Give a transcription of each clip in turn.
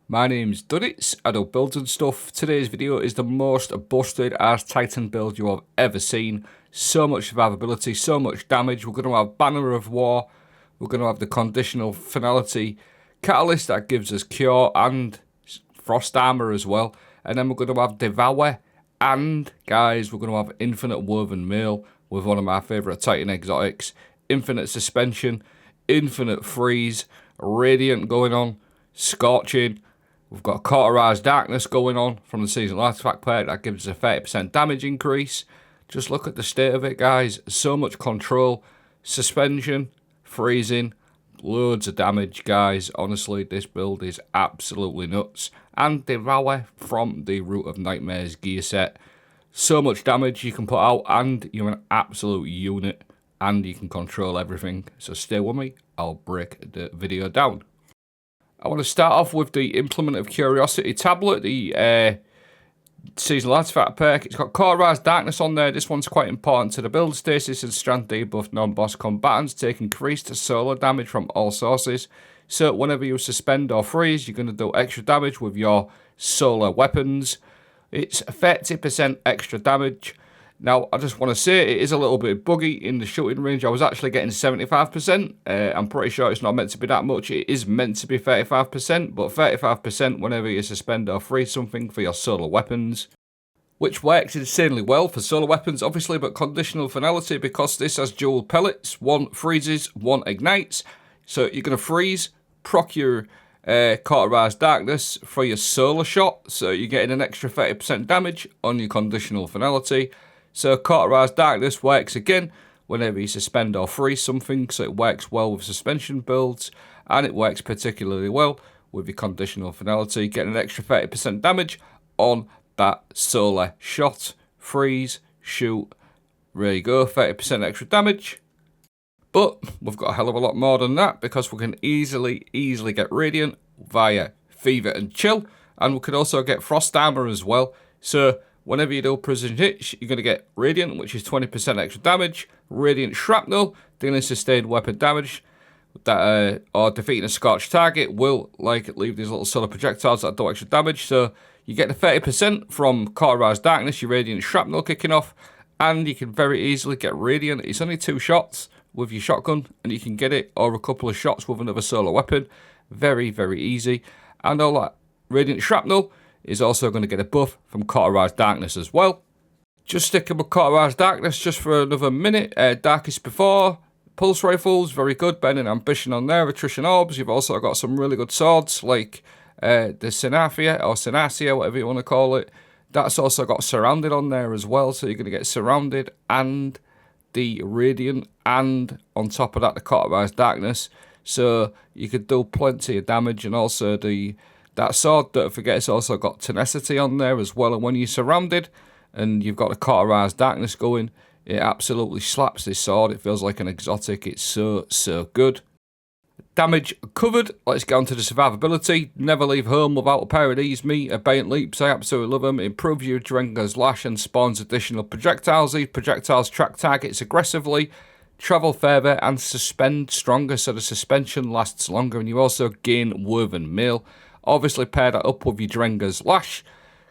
My name's Dunnits, I do builds and stuff. Today's video is the most busted ass Titan build you have ever seen. So much survivability, so much damage. We're going to have Banner of War, we're going to have the Conditional Finality Catalyst that gives us Cure and Frost Armor as well. And then we're going to have Devour and, guys, we're going to have Infinite Woven Mail with one of my favourite Titan exotics. Infinite Suspension, Infinite Freeze, Radiant going on, Scorching. We've got Cauterized Darkness going on from the Seasonal Artifact pack that gives us a 30% damage increase. Just look at the state of it, guys. So much control. Suspension, freezing, loads of damage, guys. Honestly, this build is absolutely nuts. And Devour from the Root of Nightmares gear set. So much damage you can put out, and you're an absolute unit, and you can control everything. So stay with me. I'll break the video down. I want to start off with the Implement of Curiosity tablet, the Seasonal Artifact perk. It's got Cauterized Darkness on there. This one's quite important to the build. Stasis and Strand debuff non-boss combatants take increased solar damage from all sources. So whenever you suspend or freeze, you're going to do extra damage with your solar weapons. It's 30% extra damage. Now, I just want to say it is a little bit buggy in the shooting range. I was actually getting 75%. I'm pretty sure it's not meant to be that much. It is meant to be 35%, but 35% whenever you suspend or freeze something for your solar weapons, which works insanely well for solar weapons, obviously, but Conditional Finality, because this has dual pellets. One freezes, one ignites. So you're going to freeze, proc your Cauterized Darkness for your solar shot. So you're getting an extra 30% damage on your Conditional Finality. So Cauterized Darkness works again whenever you suspend or freeze something, so it works well with suspension builds, and it works particularly well with your Conditional Finality, getting an extra 30% damage on that solar shot. Freeze, shoot, there you go, 30% extra damage. But we've got a hell of a lot more than that, because we can easily get Radiant via Fever and Chill, and we can also get Frost Armor as well. So whenever you do Precision Hits, you're going to get Radiant, which is 20% extra damage, Radiant Shrapnel, dealing sustained weapon damage, that or defeating a scorched target will leave these little solar projectiles that do extra damage. So you get the 30% from Cauterized Darkness, your Radiant Shrapnel kicking off, and you can very easily get Radiant. It's only 2 shots with your shotgun, and you can get it, or a couple of shots with another solar weapon. Very, very easy. And all that Radiant Shrapnel is also going to get a buff from Cauterized Darkness as well. Just sticking with Cauterized Darkness just for another minute. Darkest Before, Pulse Rifles, very good. Burning Ambition on there. Attrition Orbs. You've also got some really good swords like the Sinafia or Sinacia, whatever you want to call it. That's also got Surrounded on there as well. So you're going to get Surrounded and the Radiant, and on top of that the Cauterized Darkness. So you could do plenty of damage, and also that sword, don't forget, it's also got Tenacity on there as well. And when you're surrounded and you've got the Cauterized Darkness going, it absolutely slaps this sword. It feels like an exotic. It's so good. Damage covered. Let's get on to the survivability. Never leave home without a pair of these. Me, Abeyant Leaps. I absolutely love them. Improves your Drenger's Lash and spawns additional projectiles. These projectiles track targets aggressively, travel further, and suspend stronger, so the suspension lasts longer. And you also gain Woven Mail. Obviously, pair that up with your Drenger's Lash.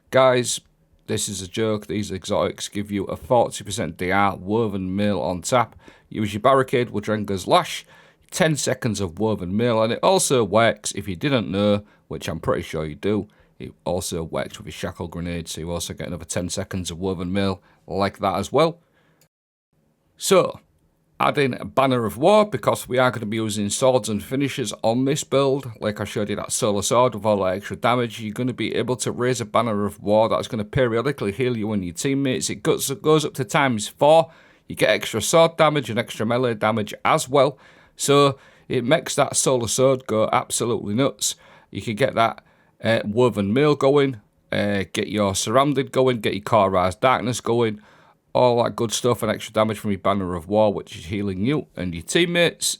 Guys, this is a joke. These exotics give you a 40% DR Woven Mail on tap. Use your Barricade with Drenger's Lash. 10 seconds of Woven Mail. And it also works, if you didn't know, which I'm pretty sure you do, it also works with your Shackle Grenade. So you also get another 10 seconds of Woven Mail like that as well. So add in Banner of War, because we are going to be using swords and finishes on this build. Like I showed you that solar sword with all that extra damage, you're going to be able to raise a Banner of War that's going to periodically heal you and your teammates. It goes up to ×4. You get extra sword damage and extra melee damage as well. So it makes that solar sword go absolutely nuts. You can get that Woven Mail going, get your Surrounded going, get your Cauterized Darkness going, all that good stuff, and extra damage from your Banner of War, which is healing you and your teammates.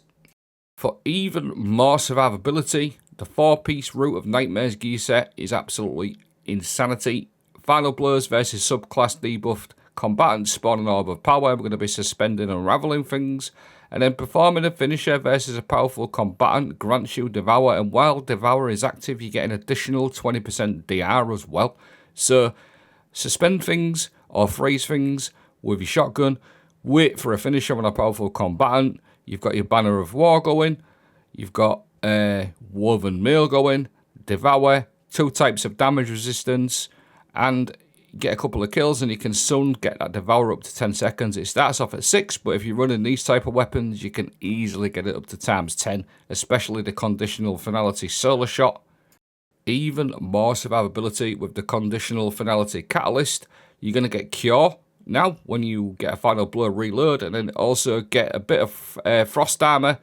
For even more survivability, the 4-piece Root of Nightmares gear set is absolutely insanity. Final Blows versus subclass debuffed Combatants spawn an orb of power. We're going to be suspending and unraveling things. And then performing a finisher versus a powerful combatant grants you Devour. And while Devour is active, you get an additional 20% DR as well. So suspend things or freeze things with your shotgun. Wait for a finisher on a powerful combatant. You've got your Banner of War going. You've got Woven Mail going. Devour. 2 types of damage resistance. And get a couple of kills and you can soon get that Devour up to 10 seconds. It starts off at 6, but if you're running these type of weapons, you can easily get it up to times 10, especially the Conditional Finality Solar Shot. Even more survivability with the Conditional Finality Catalyst. You're going to get Cure now when you get a Final Blow reload, and then also get a bit of Frost Armor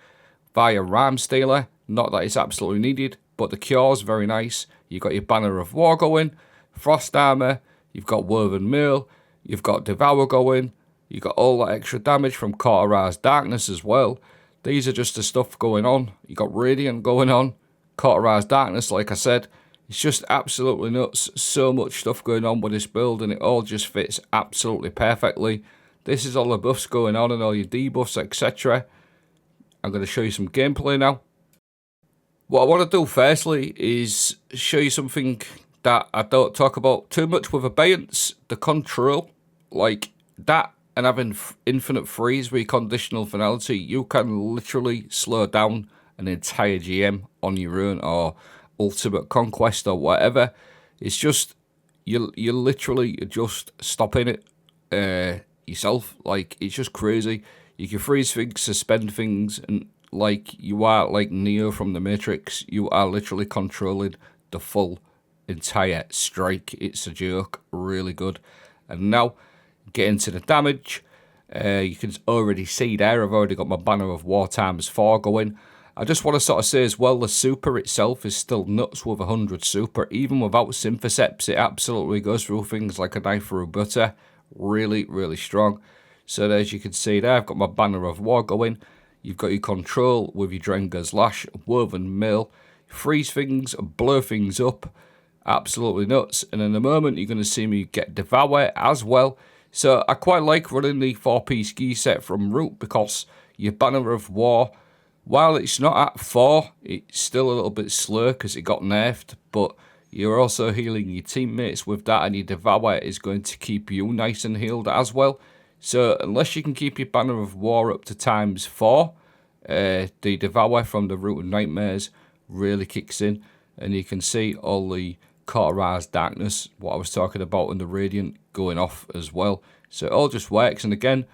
via Rhyme Stealer. Not that it's absolutely needed, but the Cure is very nice. You've got your Banner of War going, Frost Armor, you've got Woven Mail, you've got Devour going, you've got all that extra damage from Cauterized Darkness as well. These are just the stuff going on. You've got Radiant going on, Cauterized Darkness, like I said. It's just absolutely nuts. So much stuff going on with this build, and it all just fits absolutely perfectly. This is all the buffs going on and all your debuffs, etc. I'm going to show you some gameplay now. What I want to do firstly is show you something that I don't talk about too much with Abeyance. The control, like that, and having infinite freeze with Conditional Finality, you can literally slow down an entire GM on your own, or Ultimate Conquest, or whatever. It's just, you're literally just stopping it yourself. Like, it's just crazy. You can freeze things, suspend things, and like you are like Neo from the Matrix, you are literally controlling the full entire strike. It's a joke. Really good. And now get into the damage. You can already see there I've already got my Banner of War ×4 going. I just want to sort of say as well, the super itself is still nuts with 100 super. Even without Synthoceps, it absolutely goes through things like a knife through butter. Really, really strong. So as you can see there, I've got my Banner of War going. You've got your control with your Drenger's Lash, Woven Mail, freeze things, blow things up. Absolutely nuts. And in a moment, you're going to see me get Devour as well. So I quite like running the 4-piece gear set from Root, because your Banner of War, while it's not at 4, it's still a little bit slow because it got nerfed, but you're also healing your teammates with that, and your Devour is going to keep you nice and healed as well. So unless you can keep your Banner of War up to ×4, the Devour from the Root of Nightmares really kicks in, and you can see all the Cauterized Darkness, what I was talking about, and the Radiant going off as well. So it all just works, and again,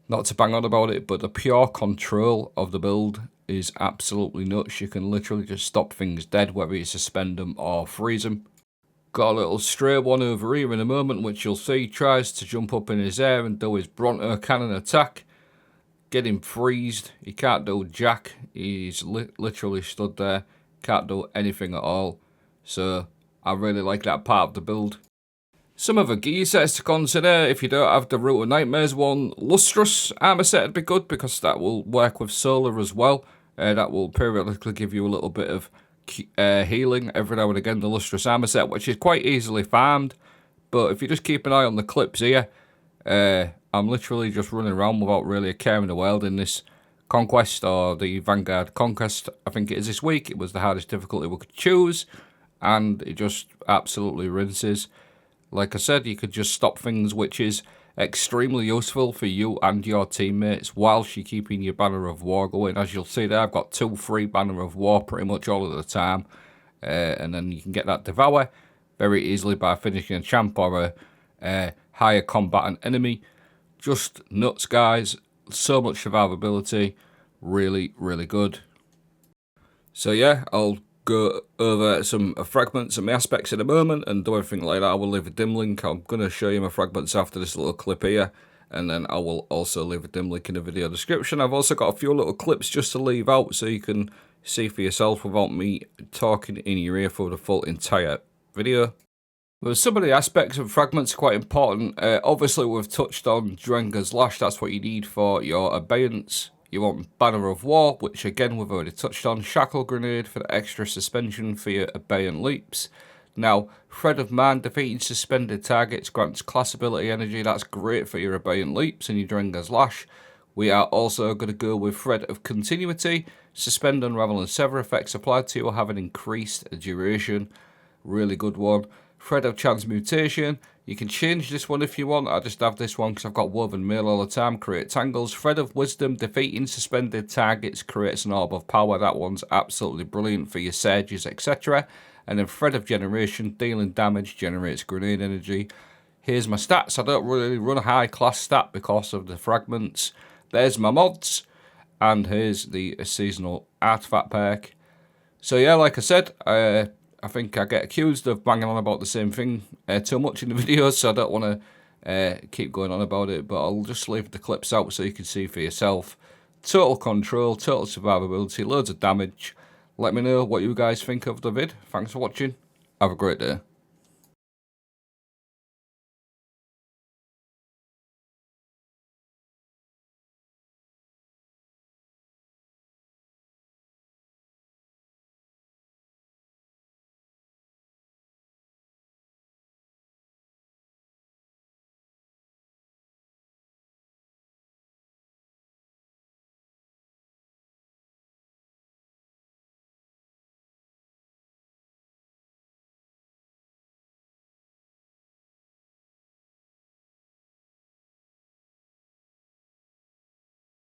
not to bang on about it, but the pure control of the build is absolutely nuts. You can literally just stop things dead, whether you suspend them or freeze them. Got a little stray one over here in a moment, which you'll see tries to jump up in his air and do his Bronto cannon attack. Get him freezed. He can't do jack. He's literally stood there. Can't do anything at all. So I really like that part of the build. Some other gear sets to consider if you don't have the Root of Nightmares one. Lustrous armor set would be good, because that will work with solar as well. That will periodically give you a little bit of healing every now and again, the Lustrous armor set, which is quite easily farmed. But if you just keep an eye on the clips here, I'm literally just running around without really a care in the world in this Conquest, or the Vanguard Conquest, I think it is this week. It was the hardest difficulty we could choose, and it just absolutely rinses. Like I said, you could just stop things, which is extremely useful for you and your teammates whilst you're keeping your Banner of War going. As you'll see there, I've got 2 free Banner of War pretty much all of the time. And then you can get that Devour very easily by finishing a champ or a higher combatant enemy. Just nuts, guys. So much survivability. Really, really good. So yeah, I'll go over some fragments and my aspects in a moment and do everything like that. I will leave a dim link. I'm going to show you my fragments after this little clip here, and then I will also leave a dim link in the video description. I've also got a few little clips just to leave out so you can see for yourself without me talking in your ear for the full entire video. But some of the aspects of fragments are quite important. Obviously we've touched on Drenger's Lash. That's what you need for your Abeyance. You want Banner of War, which again we've already touched on. Shackle Grenade for the extra suspension for your Abeyant leaps. Now, Thread of Man, defeating suspended targets grants class ability energy. That's great for your Abeyant Leaps and your Drenger's Lash. We are also going to go with Thread of Continuity. Suspend, Unravel and Sever effects applied to you will have an increased duration. Really good one. Thread of Transmutation. You can change this one if you want. I just have this one because I've got Woven Mail all the time. Create Tangles. Thread of Wisdom. Defeating suspended targets creates an Orb of Power. That one's absolutely brilliant for your Sages, etc. And then Thread of Generation. Dealing damage generates grenade energy. Here's my stats. I don't really run a high class stat because of the fragments. There's my mods. And here's the seasonal artifact pack. So yeah, like I said, I think I get accused of banging on about the same thing too much in the videos, so I don't want to keep going on about it, but I'll just leave the clips out so you can see for yourself. Total control, total survivability, loads of damage. Let me know what you guys think of the vid. Thanks for watching. Have a great day.